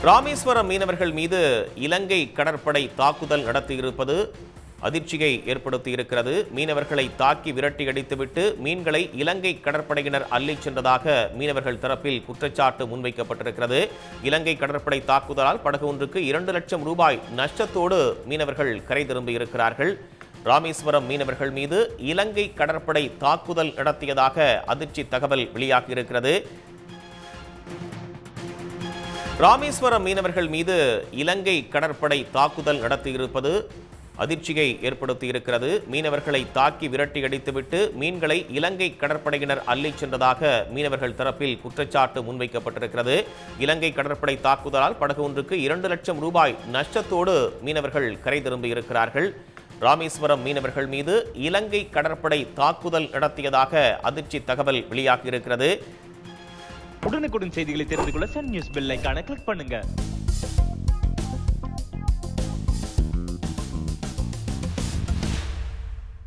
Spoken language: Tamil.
ராமேஸ்வரம் மீனவர்கள் மீது இலங்கை கடற்படை தாக்குதல் நடத்தியிருப்பது அதிர்ச்சியை ஏற்படுத்தியிருக்கிறது. மீனவர்களை தாக்கி விரட்டி அடித்துவிட்டு மீன்களை இலங்கை கடற்படையினர் அள்ளிச் சென்றதாக மீனவர்கள் தரப்பில் குற்றச்சாட்டு முன்வைக்கப்பட்டிருக்கிறது. இலங்கை கடற்படை தாக்குதலால் படகு ஒன்றுக்கு 2 லட்சம் ரூபாய் நஷ்டத்தோடு மீனவர்கள் கரை திரும்பியிருக்கிறார்கள். ராமேஸ்வரம் மீனவர்கள் மீது இலங்கை கடற்படை தாக்குதல் நடத்தியதாக அதிர்ச்சி தகவல் வெளியாகியிருக்கிறது. ராமேஸ்வரம் மீனவர்கள் மீது இலங்கை கடற்படை தாக்குதல் நடத்தியிருப்பது அதிர்ச்சியை ஏற்படுத்தியிருக்கிறது. மீனவர்களை தாக்கி விரட்டி அடித்துவிட்டு மீன்களை இலங்கை கடற்படையினர் அள்ளிச் சென்றதாக மீனவர்கள் தரப்பில் குற்றச்சாட்டு முன்வைக்கப்பட்டிருக்கிறது. இலங்கை கடற்படை தாக்குதலால் படகு ஒன்றுக்கு 2 லட்சம் ரூபாய் நஷ்டத்தோடு மீனவர்கள் கரை திரும்பியிருக்கிறார்கள். ராமேஸ்வரம் மீனவர்கள் மீது இலங்கை கடற்படை தாக்குதல் நடத்தியதாக அதிர்ச்சி தகவல் வெளியாகியிருக்கிறது. உடனுக்குடன் செய்திகளை தெரிந்து கொள்ள சன் நியூஸ் பெல் ஐகானை கிளிக் பண்ணுங்க.